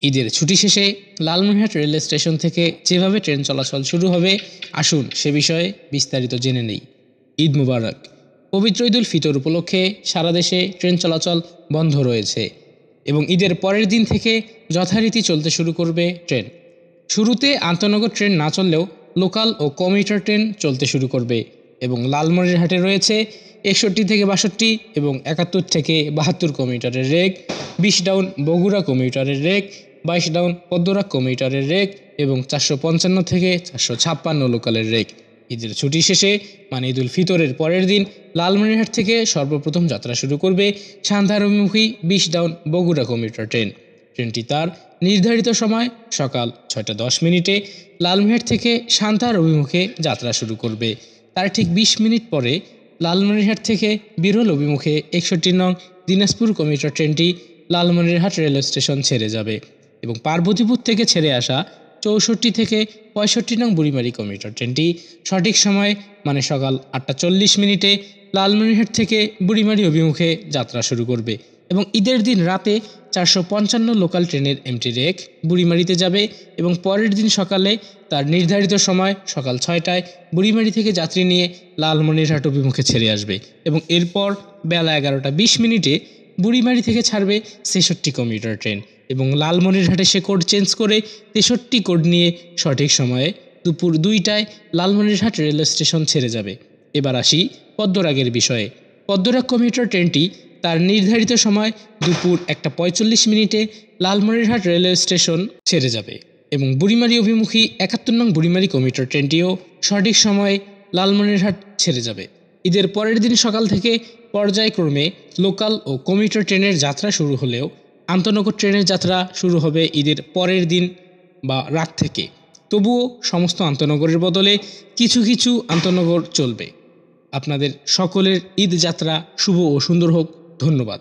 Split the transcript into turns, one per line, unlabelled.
ঈদের ছুটি শেষে লালমনিরহাট রেল স্টেশন থেকে যেভাবে ট্রেন চলাচল শুরু হবে, আসুন সে বিষয়ে বিস্তারিত জেনে নেই। ঈদ মুবারক। পবিত্র ঈদুল ফিতর উপলক্ষে সারা দেশে ট্রেন চলাচল বন্ধ রয়েছে এবং ঈদের পরের দিন থেকে যথারীতি চলতে শুরু করবে ট্রেন। শুরুতে আন্তনগর ট্রেন না চললেও লোকাল ও কমিউটার ট্রেন চলতে শুরু করবে এবং লালমনিরহাটে রয়েছে 61 থেকে 62 এবং 71 থেকে 72 কমিউটারের রেক, 20 ডাউন বগুড়া কমিউটারের রেক, 22 ডাউন পদ্মরা কমিউটারের রেক এবং 455 থেকে 456 লোকালের রেক। ঈদের ছুটি শেষে মানে ঈদুল ফিতরের পরের দিন লালমনিরহাট থেকে সর্বপ্রথম যাত্রা শুরু করবে সান্তাহার অভিমুখী 20 ডাউন বগুড়া কমিউটার ট্রেন। ট্রেনটি তার নির্ধারিত সময় সকাল 6:10 লালমনিরহাট থেকে সান্তাহার অভিমুখে যাত্রা শুরু করবে। তার ঠিক 20 মিনিট পরে লালমনিরহাট থেকে বিরল অভিমুখে 61 নং দিনাজপুর কমিউটার ট্রেনটি লালমনিরহাট রেলওয়ে স্টেশন ছেড়ে যাবে এবং পার্বতীপুর থেকে ছেড়ে আসা 64 থেকে 65 নং বুড়িমারি কমিউটার ট্রেনটি সঠিক সময়ে মানে সকাল 8:40 লালমনিরহাট থেকে বুড়িমারি অভিমুখে যাত্রা শুরু করবে এবং ঈদের দিন রাতে 455 লোকাল ট্রেনের এমটি রেক বুড়িমারিতে যাবে এবং পরের দিন সকালে তার নির্ধারিত সময় সকাল 6টায় বুড়িমারি থেকে যাত্রী নিয়ে লালমনিরহাট অভিমুখে ছেড়ে আসবে এবং এরপর বেলা 11:20 বুড়িমারি থেকে ছাড়বে 66 কমিউটার ট্রেন এবং লালমনিরহাটে সে কোড চেঞ্জ করে 63 কোড নিয়ে সঠিক সময়ে দুপুর 2টায় লালমনিরহাট রেলওয়ে স্টেশন ছেড়ে যাবে। এবার আসি পদ্মরাগের বিষয়ে। পদ্মরাগ কমিউটার ট্রেনটি তার নির্ধারিত সময় দুপুর 1:45 লালমনিরহাট রেলওয়ে স্টেশন ছেড়ে যাবে এবং বুড়িমারি অভিমুখী 71 নং বুড়িমারি কমিউটার ট্রেনটিও সঠিক সময়ে লালমনিরহাট ছেড়ে যাবে। ঈদের পরের দিন সকাল থেকে পর্যায়ক্রমে লোকাল ও কমিউটার ট্রেনের যাত্রা শুরু হলেও আন্তনগর ট্রেনের যাত্রা শুরু হবে ঈদের পরের দিন বা রাত থেকে। তবুও সমস্ত আন্তনগরের বদলে কিছু কিছু আন্তনগর চলবে। আপনাদের সকলের ঈদ যাত্রা শুভ ও সুন্দর হোক। ধন্যবাদ।